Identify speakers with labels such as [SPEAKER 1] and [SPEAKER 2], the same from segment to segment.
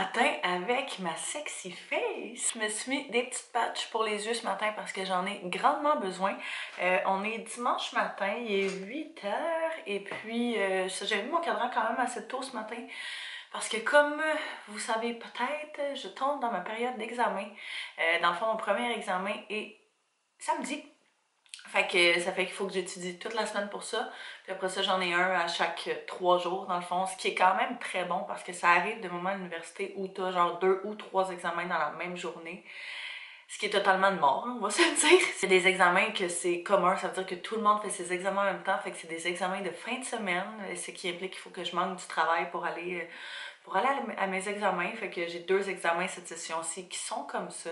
[SPEAKER 1] matin avec ma sexy face. Je me suis mis des petites patchs pour les yeux ce matin parce que j'en ai grandement besoin. On est dimanche matin, il est 8 h et puis j'ai vu mon cadran quand même assez tôt ce matin parce que comme vous savez peut-être, je tombe dans ma période d'examen. Dans le fond, mon premier examen est samedi. Fait que ça fait qu'il faut que j'étudie toute la semaine pour ça. Puis après ça, j'en ai un à chaque 3 jours dans le fond, ce qui est quand même très bon parce que ça arrive de moments à l'université où t'as genre 2 ou 3 examens dans la même journée. Ce qui est totalement de mort, on va se le dire. C'est des examens que c'est commun, ça veut dire que tout le monde fait ses examens en même temps, fait que c'est des examens de fin de semaine, ce qui implique qu'il faut que je manque du travail pour aller à mes examens. Fait que j'ai 2 examens cette session-ci qui sont comme ça.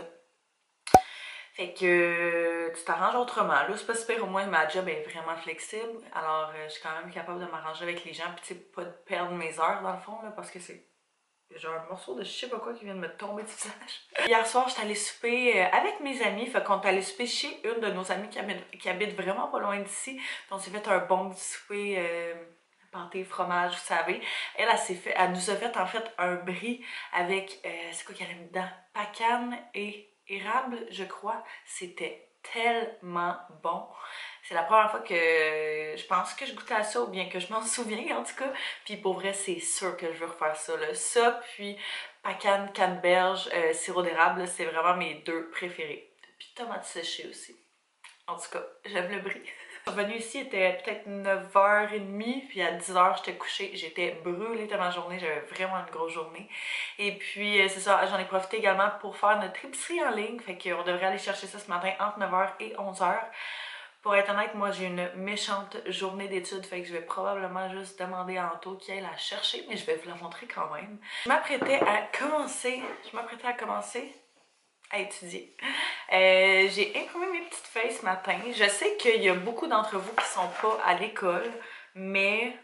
[SPEAKER 1] Fait que tu t'arranges autrement. Là, c'est pas super, au moins ma job est vraiment flexible. Alors, je suis quand même capable de m'arranger avec les gens. Puis, tu sais, pas de perdre mes heures dans le fond, là, parce que c'est genre un morceau de je sais pas quoi qui vient de me tomber du visage. Hier soir, j'étais allée souper avec mes amis. Fait qu'on est allé souper chez une de nos amies qui habite vraiment pas loin d'ici. Puis, on s'est fait un bon petit souper. Pâté, fromage, vous savez. Elle nous a fait en fait un brie avec, c'est quoi qu'il y avait dedans? Pacane et érable, je crois. C'était tellement bon. C'est la première fois que je pense que je goûtais à ça, ou bien que je m'en souviens en tout cas. Puis pour vrai, c'est sûr que je veux refaire ça. Là. Ça, puis pacane, canneberge, sirop d'érable, c'est vraiment mes 2 préférés. Puis tomates séchées aussi. En tout cas, j'aime le brie. Je suis revenue ici, il était peut-être 9h30, puis à 10 h j'étais couchée. J'étais brûlée de ma journée, j'avais vraiment une grosse journée. Et puis c'est ça, j'en ai profité également pour faire notre épicerie en ligne. Fait qu'on devrait aller chercher ça ce matin entre 9 h et 11 h. Pour être honnête, moi j'ai une méchante journée d'études, fait que je vais probablement juste demander à Anto qu'il aille la chercher, mais je vais vous la montrer quand même. Je m'apprêtais à commencer à étudier. J'ai imprimé mes petites feuilles ce matin. Je sais qu'il y a beaucoup d'entre vous qui sont pas à l'école, mais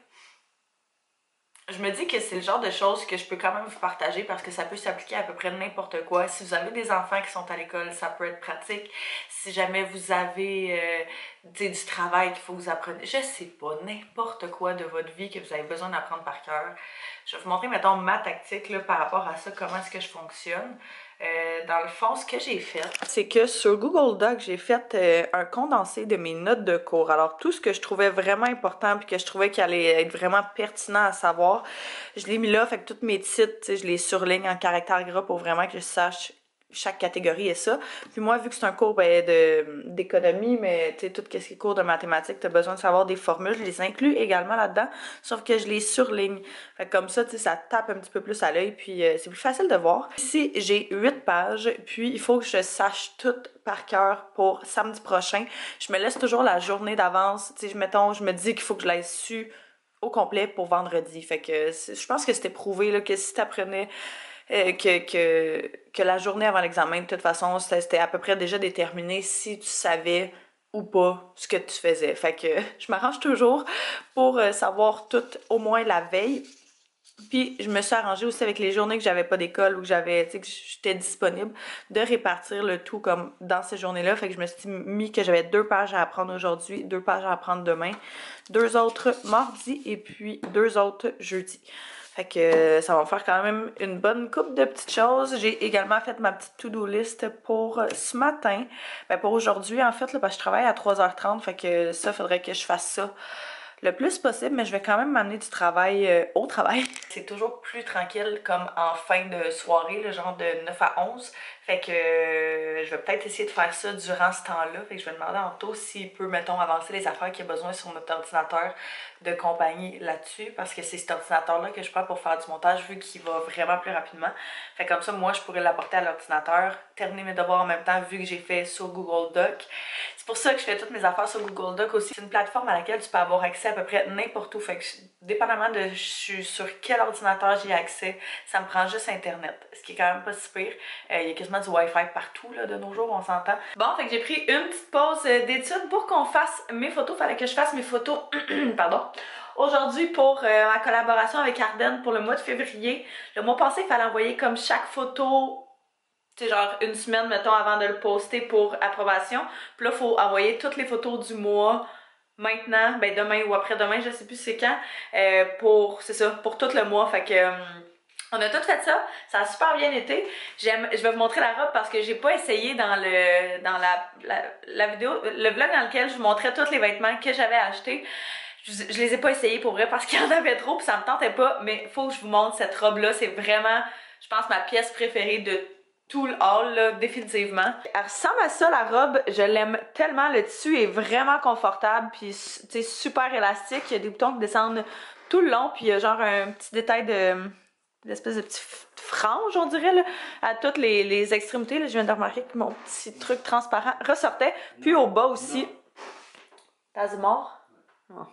[SPEAKER 1] je me dis que c'est le genre de choses que je peux quand même vous partager parce que ça peut s'appliquer à peu près n'importe quoi. Si vous avez des enfants qui sont à l'école, ça peut être pratique. Si jamais vous avez du travail qu'il faut que vous appreniez, je sais pas, n'importe quoi de votre vie que vous avez besoin d'apprendre par cœur. Je vais vous montrer, mettons, ma tactique là, par rapport à ça, comment est-ce que je fonctionne. Dans le fond, ce que j'ai fait, c'est que sur Google Docs, j'ai fait un condensé de mes notes de cours. Alors, tout ce que je trouvais vraiment important puis que je trouvais qu'il allait être vraiment pertinent à savoir, je l'ai mis là. Fait que tous mes titres, je les surligne en caractères gras pour vraiment que je sache chaque catégorie est ça. Puis moi, vu que c'est un cours d'économie, mais tu sais, tout ce qui est cours de mathématiques, tu as besoin de savoir des formules, je les inclus également là-dedans, sauf que je les surligne. Fait que comme ça, tu sais, ça tape un petit peu plus à l'œil, puis c'est plus facile de voir. Ici, j'ai 8 pages, puis il faut que je sache tout par cœur pour samedi prochain. Je me laisse toujours la journée d'avance. Tu sais, mettons, je me dis qu'il faut que je l'aie su au complet pour vendredi. Fait que je pense que c'était prouvé là, que si t'apprenais que la journée avant l'examen, de toute façon, c'était à peu près déjà déterminé si tu savais ou pas ce que tu faisais. Fait que je m'arrange toujours pour savoir tout au moins la veille. Puis je me suis arrangée aussi avec les journées que j'avais pas d'école ou que j'avais, tu sais, que j'étais disponible, de répartir le tout comme dans ces journées-là. Fait que je me suis mis que j'avais 2 pages à apprendre aujourd'hui, 2 pages à apprendre demain, 2 autres mardi et puis 2 autres jeudi. Fait que ça va me faire quand même une bonne coupe de petites choses. J'ai également fait ma petite to-do list pour ce matin. Ben pour aujourd'hui en fait, là, parce que je travaille à 3h30, fait que ça, faudrait que je fasse ça le plus possible, mais je vais quand même m'amener du travail au travail. C'est toujours plus tranquille comme en fin de soirée, le genre de 9 à 11. Fait que je vais peut-être essayer de faire ça durant ce temps-là. Fait que je vais demander à Anto s'il peut, mettons, avancer les affaires qu'il a besoin sur notre ordinateur de compagnie là-dessus. Parce que c'est cet ordinateur-là que je prends pour faire du montage vu qu'il va vraiment plus rapidement. Fait que comme ça, moi, je pourrais l'apporter à l'ordinateur, terminer mes devoirs en même temps vu que j'ai fait sur Google Doc. C'est pour ça que je fais toutes mes affaires sur Google Doc aussi. C'est une plateforme à laquelle tu peux avoir accès à peu près n'importe où. Fait que dépendamment de sur quel ordinateur j'ai accès, ça me prend juste Internet. Ce qui est quand même pas si pire. Il y a quasiment du Wi-Fi partout là, de nos jours, on s'entend. Bon, fait que j'ai pris une petite pause d'études pour qu'on fasse mes photos. Fallait que je fasse mes photos, pardon, aujourd'hui pour ma collaboration avec Ardennes pour le mois de février. Le mois passé, il fallait envoyer comme chaque photo, tu sais, genre une semaine, mettons, avant de le poster pour approbation. Puis là, il faut envoyer toutes les photos du mois maintenant, ben demain ou après-demain, je sais plus c'est quand, c'est ça, pour tout le mois. Fait que On a tout fait ça, ça a super bien été. Je vais vous montrer la robe parce que j'ai pas essayé dans la vidéo, le vlog dans lequel je vous montrais tous les vêtements que j'avais achetés. Je les ai pas essayés pour vrai parce qu'il y en avait trop puis ça me tentait pas, mais faut que je vous montre cette robe-là. C'est vraiment, je pense, ma pièce préférée de tout le haul, là, définitivement. Elle ressemble à ça, la robe. Je l'aime tellement. Le tissu est vraiment confortable puis tu sais, super élastique. Il y a des boutons qui descendent tout le long puis il y a genre un petit détail d'espèce de petit frange, on dirait, là, à toutes les extrémités. Là, je viens de remarquer que mon petit truc transparent ressortait. Puis au bas aussi. T'as mort? Oh.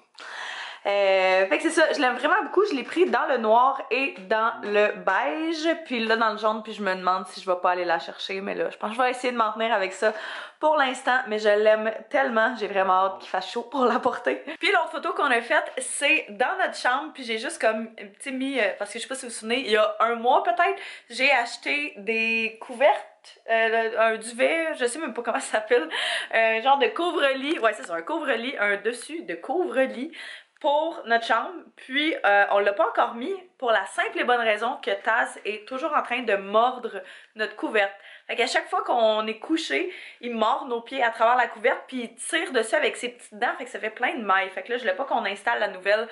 [SPEAKER 1] Fait que c'est ça, je l'aime vraiment beaucoup. Je l'ai pris dans le noir et dans le beige. Puis là, dans le jaune, puis je me demande si je vais pas aller la chercher. Mais là, je pense que je vais essayer de m'en tenir avec ça pour l'instant. Mais je l'aime tellement. J'ai vraiment hâte qu'il fasse chaud pour la porter. Puis l'autre photo qu'on a faite, c'est dans notre chambre. Puis j'ai juste comme, tu sais, mis, parce que je sais pas si vous vous souvenez, il y a un mois peut-être, j'ai acheté des couvertes. Un duvet, je sais même pas comment ça s'appelle, un genre de couvre-lit, ouais c'est ça, un couvre-lit, un dessus de couvre-lit pour notre chambre, puis on l'a pas encore mis pour la simple et bonne raison que Taz est toujours en train de mordre notre couverte. Fait qu'à chaque fois qu'on est couché, il mord nos pieds à travers la couverte, puis il tire dessus avec ses petites dents, fait que ça fait plein de mailles. Fait que là, je voulais pas qu'on installe la nouvelle,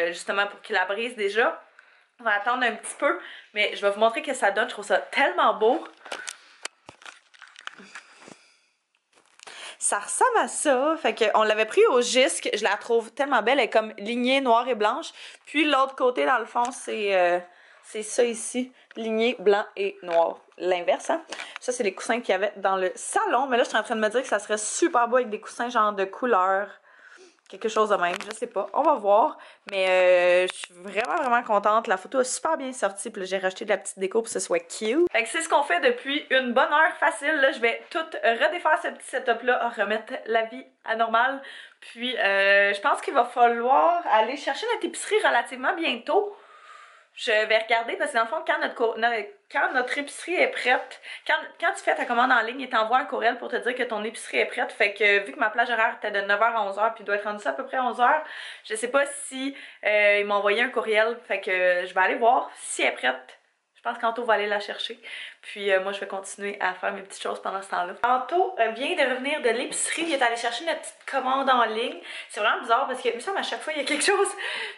[SPEAKER 1] justement pour qu'il la brise déjà. On va attendre un petit peu, mais je vais vous montrer que ça donne, je trouve ça tellement beau. Ça ressemble à ça, fait qu'on l'avait pris au Gisque, je la trouve tellement belle, elle est comme lignée noire et blanche, puis l'autre côté dans le fond c'est ça ici, lignée blanc et noir, l'inverse hein. Ça c'est les coussins qu'il y avait dans le salon, mais là je suis en train de me dire que ça serait super beau avec des coussins genre de couleur, quelque chose de même, je sais pas, on va voir, mais je suis vraiment contente, la photo est super bien sortie, puis là j'ai racheté de la petite déco pour que ce soit cute. Fait que c'est ce qu'on fait depuis une bonne heure facile, là je vais tout redéfaire ce petit setup là, remettre la vie à normale, puis je pense qu'il va falloir aller chercher notre épicerie relativement bientôt. Je vais regarder parce que dans le fond, quand notre épicerie est prête, quand tu fais ta commande en ligne, il t'envoie un courriel pour te dire que ton épicerie est prête. Fait que vu que ma plage horaire était de 9h à 11h puis il doit être rendu ça à peu près à 11h, je sais pas si il m'a envoyé un courriel. Fait que je vais aller voir si elle est prête. Je pense qu'Anto va aller la chercher. Puis moi, je vais continuer à faire mes petites choses pendant ce temps-là. Anto vient de revenir de l'épicerie. Il est allé chercher notre petite commande en ligne. C'est vraiment bizarre parce que, il me semble, à chaque fois, il y a quelque chose.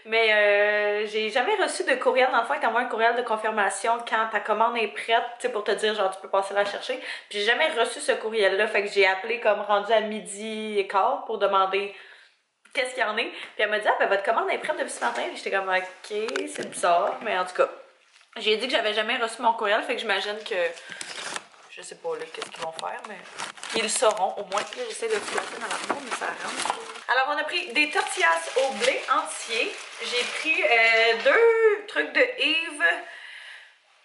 [SPEAKER 1] Mais j'ai jamais reçu de courriel. Dans le fond, il t'envoie un courriel de confirmation quand ta commande est prête, tu sais, pour te dire, genre, tu peux passer la chercher. Puis j'ai jamais reçu ce courriel-là. Fait que j'ai appelé comme rendu à 12h15 pour demander qu'est-ce qu'il y en est. Puis elle m'a dit, ah, ben votre commande est prête depuis ce matin. Puis j'étais comme, ok, c'est bizarre. Mais en tout cas, j'ai dit que j'avais jamais reçu mon courriel, fait que j'imagine que je sais pas là qu'est-ce qu'ils vont faire, mais ils le sauront au moins. Là, j'essaie de flotter dans la peau, mais ça rentre. Alors, on a pris des tortillas au blé entier. J'ai pris 2 trucs de Yves,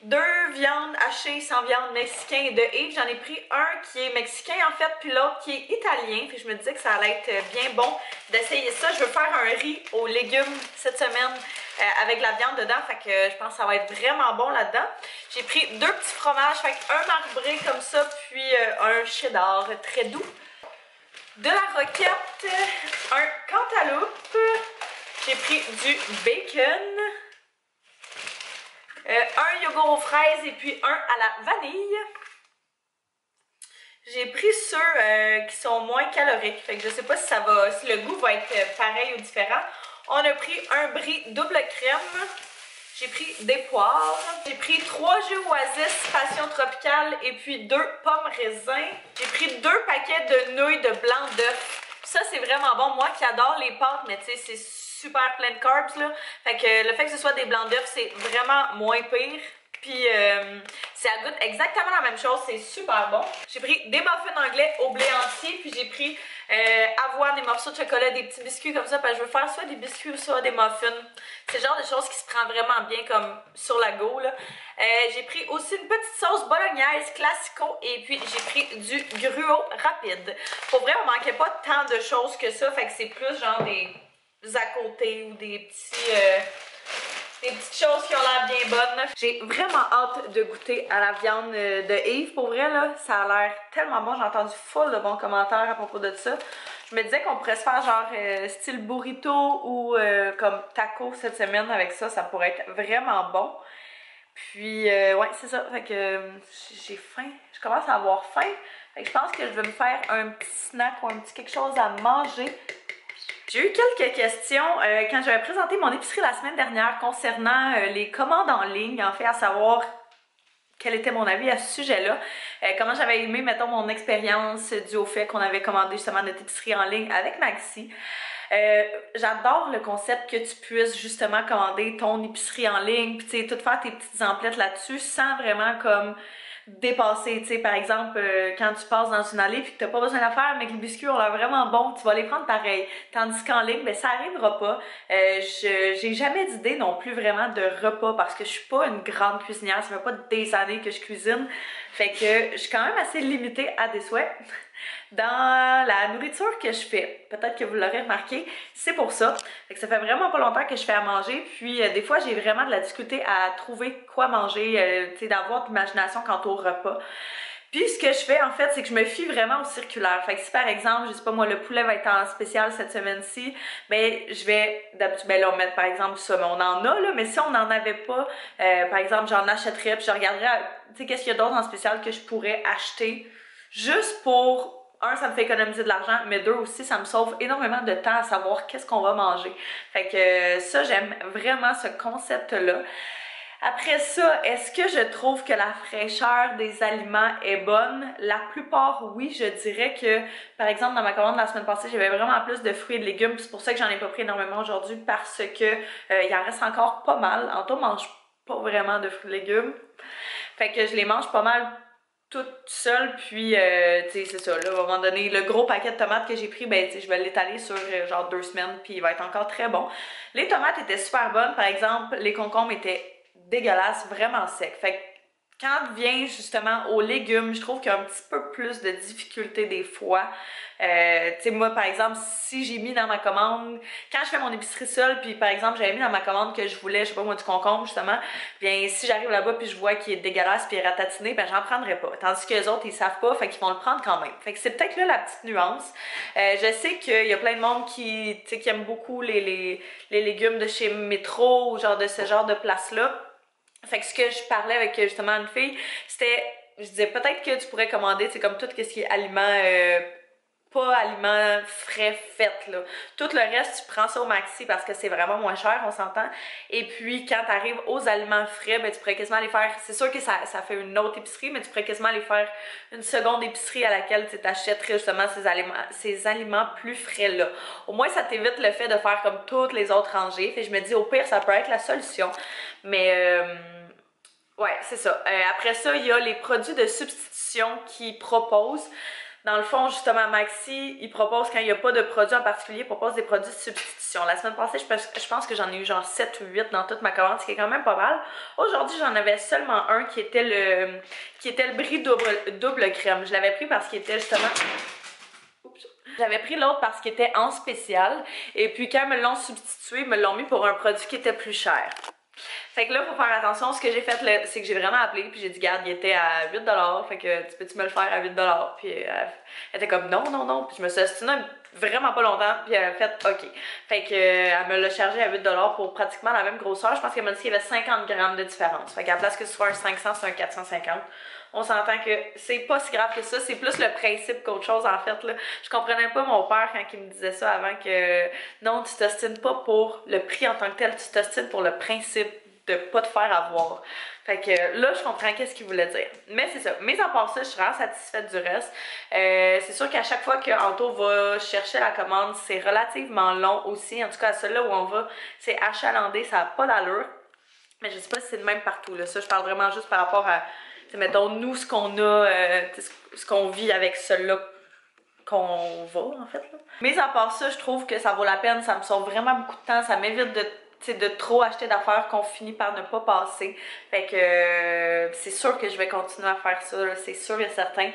[SPEAKER 1] 2 viandes hachées sans viande mexicain de Yves. J'en ai pris un qui est mexicain en fait, puis l'autre qui est italien. Puis je me disais que ça allait être bien bon d'essayer ça. Je veux faire un riz aux légumes cette semaine avec la viande dedans. Fait que je pense que ça va être vraiment bon là-dedans. J'ai pris 2 petits fromages, fait un marbré comme ça, puis un cheddar très doux. De la roquette, un cantaloupe. J'ai pris du bacon. Un yogourt aux fraises et puis un à la vanille. J'ai pris ceux qui sont moins caloriques. Fait que je sais pas si si le goût va être pareil ou différent. On a pris un brie double crème. J'ai pris des poires. J'ai pris 3 jus Oasis passion tropicale et puis 2 pommes raisin. J'ai pris 2 paquets de nouilles de blanc d'œuf. Ça c'est vraiment bon. Moi qui adore les pâtes, mais tu sais c'est super plein de carbs là. Fait que le fait que ce soit des blancs d'œufs, c'est vraiment moins pire. Puis ça goûte exactement la même chose, c'est super bon. J'ai pris des muffins anglais au blé entier, puis j'ai pris avoine, des morceaux de chocolat, des petits biscuits comme ça, parce que je veux faire soit des biscuits ou soit des muffins. C'est le genre de choses qui se prend vraiment bien comme sur la go là. J'ai pris aussi une petite sauce bolognaise classico et puis j'ai pris du gruau rapide. Pour vrai, on manquait pas tant de choses que ça, fait que c'est plus genre des à côté ou des petites choses qui ont l'air bien bonnes. J'ai vraiment hâte de goûter à la viande de Yves. Pour vrai, là, ça a l'air tellement bon. J'ai entendu full de bons commentaires à propos de ça. Je me disais qu'on pourrait se faire genre style burrito ou comme taco cette semaine avec ça. Ça pourrait être vraiment bon. Puis, ouais, c'est ça. Fait que j'ai faim. Je commence à avoir faim. Fait que je pense que je vais me faire un petit snack ou un petit quelque chose à manger. J'ai eu quelques questions quand j'avais présenté mon épicerie la semaine dernière concernant les commandes en ligne, en fait, à savoir quel était mon avis à ce sujet-là. Comment j'avais aimé, mettons, mon expérience due au fait qu'on avait commandé justement notre épicerie en ligne avec Maxi. J'adore le concept que tu puisses justement commander ton épicerie en ligne, puis tu sais, tout faire tes petites emplettes là-dessus sans vraiment comme dépasser, tu sais, par exemple, quand tu passes dans une allée puis que t'as pas besoin d'affaires, mais que les biscuits ont l'air vraiment bons, tu vas les prendre pareil. Tandis qu'en ligne, ben ça arrivera pas. J'ai jamais d'idée non plus vraiment de repas parce que je suis pas une grande cuisinière, ça fait pas des années que je cuisine. Fait que je suis quand même assez limitée à des souhaits. Dans la nourriture que je fais, peut-être que vous l'aurez remarqué, c'est pour ça. Fait que ça fait vraiment pas longtemps que je fais à manger, puis des fois j'ai vraiment de la difficulté à trouver quoi manger, tu sais, d'avoir de l'imagination quant au repas. Puis ce que je fais en fait, c'est que je me fie vraiment au circulaire. Fait que si par exemple, je sais pas moi, le poulet va être en spécial cette semaine-ci, ben je vais d'habitude, ben là on met par exemple ça, mais on en a là, mais si on n'en avait pas, par exemple j'en achèterais puis je regarderais, tu sais qu'est-ce qu'il y a d'autre en spécial que je pourrais acheter juste pour ça me fait économiser de l'argent, mais deux aussi, ça me sauve énormément de temps à savoir qu'est-ce qu'on va manger. Fait que ça, j'aime vraiment ce concept-là. Après ça, est-ce que je trouve que la fraîcheur des aliments est bonne? La plupart, oui. Je dirais que, par exemple, dans ma commande la semaine passée, j'avais vraiment plus de fruits et de légumes. C'est pour ça que j'en ai pas pris énormément aujourd'hui parce que il en reste encore pas mal. Anto mange pas vraiment de fruits et légumes. Fait que je les mange pas mal toute seule, puis tu sais, c'est ça, là, à un moment donné, le gros paquet de tomates que j'ai pris, ben, tu sais, je vais l'étaler sur genre 2 semaines, puis il va être encore très bon. Les tomates étaient super bonnes, par exemple, les concombres étaient dégueulasses, vraiment secs. Fait que quand vient justement aux légumes, je trouve qu'il y a un petit peu plus de difficulté des fois. Tu sais, moi, par exemple, si j'ai mis dans ma commande, quand je fais mon épicerie seule, puis par exemple, j'avais mis dans ma commande que je voulais, je sais pas moi, du concombre, justement, bien, si j'arrive là-bas puis je vois qu'il est dégueulasse puis ratatiné, ben, j'en prendrai pas. Tandis que les autres, ils savent pas, fait qu'ils vont le prendre quand même. Fait que c'est peut-être là la petite nuance. Je sais qu'il y a plein de monde qui, tu sais, qui aime beaucoup les légumes de chez Métro ou genre de ce genre de place-là. Fait que ce que je parlais avec justement une fille, c'était, je disais peut-être que tu pourrais commander, c'est comme tout ce qui est aliments, pas aliments frais faits là. Tout le reste, tu prends ça au maxi parce que c'est vraiment moins cher, on s'entend. Et puis quand tu arrives aux aliments frais, ben tu pourrais quasiment aller faire, c'est sûr que ça fait une autre épicerie, mais tu pourrais quasiment aller faire une seconde épicerie à laquelle tu t'achèterais justement ces aliments plus frais là. Au moins ça t'évite le fait de faire comme toutes les autres rangées. Fait que je me dis au pire ça peut être la solution. Mais ouais, c'est ça. Après ça, il y a les produits de substitution qu'ils proposent. Dans le fond, justement, Maxi, il propose, quand il n'y a pas de produit en particulier, il propose des produits de substitution. La semaine passée, je pense que j'en ai eu genre 7 ou 8 dans toute ma commande, ce qui est quand même pas mal. Aujourd'hui, j'en avais seulement un qui était le brie double crème. Je l'avais pris parce qu'il était justement... Oups. J'avais pris l'autre parce qu'il était en spécial. Et puis quand ils me l'ont substitué, ils me l'ont mis pour un produit qui était plus cher. Fait que là, faut faire attention. Ce que j'ai fait, c'est que j'ai vraiment appelé, puis j'ai dit, garde, il était à 8$, fait que tu peux-tu me le faire à 8$? Puis elle était comme, non, non, non. Puis je me suis ostinée vraiment pas longtemps, puis elle a fait, ok. Fait que elle me l'a chargé à 8$ pour pratiquement la même grosseur. Je pense qu'elle m'a dit qu'il y avait 50 grammes de différence. Fait qu'à la place que ce soit un 500, c'est un 450. On s'entend que c'est pas si grave que ça, c'est plus le principe qu'autre chose en fait là. Je comprenais pas mon père quand il me disait ça avant que non, tu t'ostines pas pour le prix en tant que tel, tu t'ostines pour le principe de pas te faire avoir. Fait que là, je comprends qu'est-ce qu'il voulait dire. Mais c'est ça. Mais à part ça, je suis vraiment satisfaite du reste. C'est sûr qu'à chaque fois qu'Anto va chercher la commande, c'est relativement long aussi. En tout cas, celui-là où on va, c'est achalandé, ça n'a pas d'allure. Mais je sais pas si c'est le même partout. Là. Ça, je parle vraiment juste par rapport à, mettons, nous, ce qu'on a, ce qu'on vit avec celui-là qu'on va, en fait. Là. Mais à part ça, je trouve que ça vaut la peine. Ça me sauve vraiment beaucoup de temps. Ça m'évite de trop acheter d'affaires qu'on finit par ne pas passer. Fait que c'est sûr que je vais continuer à faire ça, c'est sûr et certain.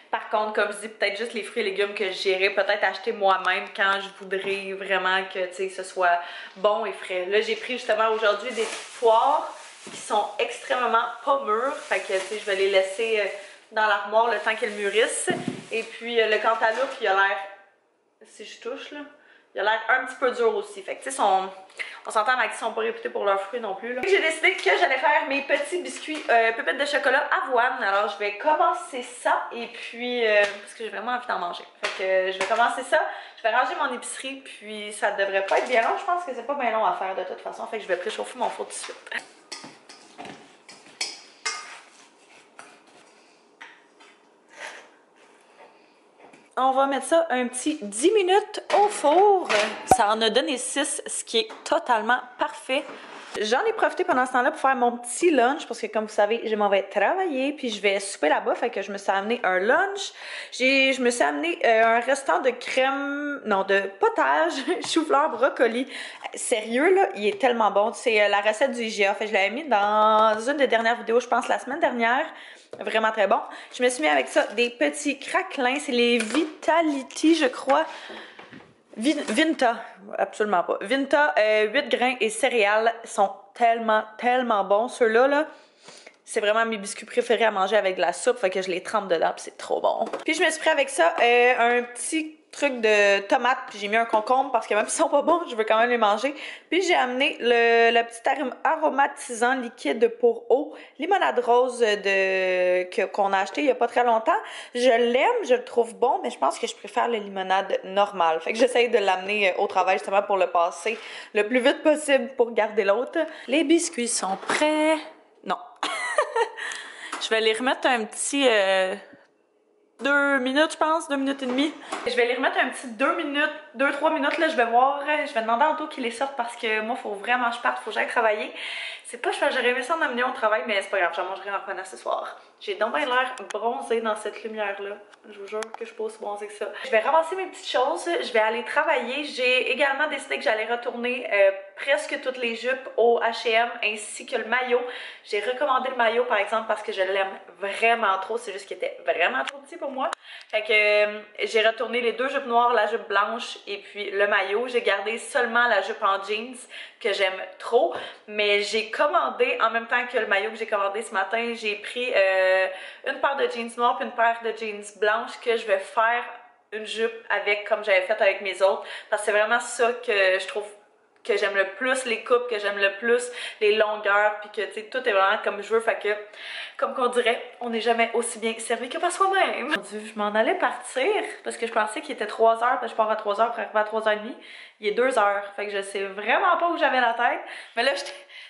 [SPEAKER 1] Par contre, comme je dis, peut-être juste les fruits et légumes que j'irai peut-être acheter moi-même quand je voudrais vraiment que ce soit bon et frais. Là, j'ai pris justement aujourd'hui des poires qui sont extrêmement pas mûres. Fait que je vais les laisser dans l'armoire le temps qu'elles murissent. Et puis le cantaloupe, il a l'air, si je touche là, Il a l'air un petit peu dur aussi. Fait que tu sais, on s'entend avec qu'ils sont pas réputés pour leurs fruits non plus. J'ai décidé que j'allais faire mes petits biscuits pépites de chocolat avoine. Alors je vais commencer ça et puis parce que j'ai vraiment envie d'en manger. Fait que je vais commencer ça. Je vais ranger mon épicerie puis ça devrait pas être bien long. Je pense que c'est pas bien long à faire de toute façon. Fait que je vais préchauffer mon four tout de suite. On va mettre ça un petit 10 minutes au four. Ça en a donné 6, ce qui est totalement parfait. J'en ai profité pendant ce temps-là pour faire mon petit lunch parce que comme vous savez, je m'en vais travailler puis je vais souper là-bas. Fait que je me suis amené un lunch. Je me suis amené un restant de crème, non, de potage, chou-fleur, brocoli. Sérieux, là, il est tellement bon. C'est la recette du IGA. Fait que je l'avais mis dans une des dernières vidéos, je pense, la semaine dernière. Vraiment très bon. Je me suis mis avec ça des petits craquelins. C'est les Vitality, je crois. Vinta, absolument pas. Vinta, 8 grains et céréales sont tellement bons. Ceux-là, là, c'est vraiment mes biscuits préférés à manger avec de la soupe. Fait que je les trempe dedans, puis c'est trop bon. Puis je me suis pris avec ça un petit truc de tomates, puis j'ai mis un concombre parce que même s'ils sont pas bons, je veux quand même les manger. Puis j'ai amené le petit aromatisant liquide pour eau, limonade rose qu'on a acheté il y a pas très longtemps. Je l'aime, je le trouve bon, mais je pense que je préfère le limonade normal. Fait que j'essaye de l'amener au travail justement pour le passer le plus vite possible pour garder l'autre. Les biscuits sont prêts. Non. Je vais les remettre un petit 2 minutes, je pense, 2 minutes et demie. Je vais les remettre un petit 2 minutes, 2-3 minutes, là, je vais voir, je vais demander à Anto qu'il les sorte parce que moi, faut vraiment que je parte, faut que j'aille travailler. C'est pas, j'aurais aimé ça en amener au travail, mais c'est pas grave, j'en mangerai en revenant ce soir. J'ai donc bien l'air bronzée dans cette lumière-là. Je vous jure que je suis pas aussi bronzée que ça. Je vais ramasser mes petites choses, je vais aller travailler. J'ai également décidé que j'allais retourner presque toutes les jupes au H&M ainsi que le maillot. J'ai recommandé le maillot par exemple parce que je l'aime vraiment trop, c'est juste qu'il était vraiment trop petit pour moi. Fait que j'ai retourné les 2 jupes noires, la jupe blanche et puis le maillot. J'ai gardé seulement la jupe en jeans que j'aime trop, mais j'ai commandé en même temps que le maillot que j'ai commandé ce matin, j'ai pris une paire de jeans noirs puis une paire de jeans blanches que je vais faire une jupe avec comme j'avais fait avec mes autres parce que c'est vraiment ça que je trouve que j'aime le plus, les coupes que j'aime le plus, les longueurs, puis que tu sais, tout est vraiment comme je veux, fait que, comme qu'on dirait, on n'est jamais aussi bien servi que par soi-même. Mon Dieu, je m'en allais partir, parce que je pensais qu'il était 3 heures, parce que je pars à 3 heures pour arriver à 3h30. Il est 2 heures, fait que je sais vraiment pas où j'avais la tête, mais là,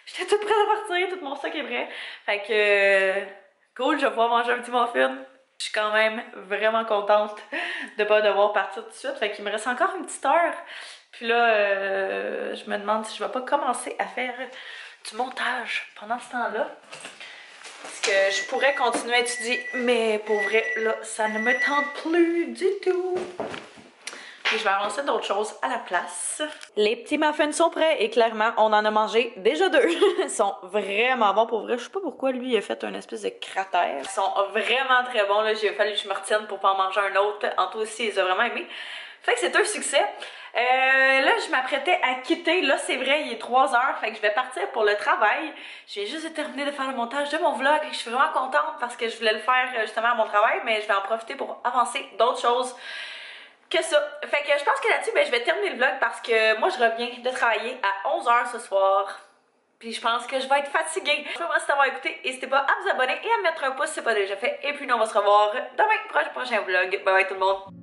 [SPEAKER 1] j'étais toute prête à partir, tout mon sac est prêt. Fait que, cool, je vais pouvoir manger un petit muffin. Je suis quand même vraiment contente de pas devoir partir tout de suite, fait qu'il me reste encore une petite heure. Puis là, je me demande si je vais pas commencer à faire du montage pendant ce temps-là. Parce que je pourrais continuer à étudier, mais pour vrai, là, ça ne me tente plus du tout. Et je vais avancer d'autres choses à la place. Les petits muffins sont prêts et clairement, on en a mangé déjà 2. Ils sont vraiment bons pour vrai. Je sais pas pourquoi lui il a fait un espèce de cratère. Ils sont vraiment très bons. Là, j'ai fallu que je me retienne pour pas en manger un autre. Anto aussi, il les a vraiment aimés. Fait que c'est un succès. Là, je m'apprêtais à quitter. Là, c'est vrai, il est 3 heures. Fait que je vais partir pour le travail. Je viens juste de terminer de faire le montage de mon vlog. Et je suis vraiment contente parce que je voulais le faire justement à mon travail. Mais je vais en profiter pour avancer d'autres choses que ça. Fait que je pense que là-dessus, ben, je vais terminer le vlog parce que moi, je reviens de travailler à 11 heures ce soir. Puis je pense que je vais être fatiguée. Je vous remercie d'avoir écouté. N'hésitez pas à vous abonner et à mettre un pouce si ce n'est pas déjà fait. Et puis nous, on va se revoir demain pour un prochain vlog. Bye bye tout le monde.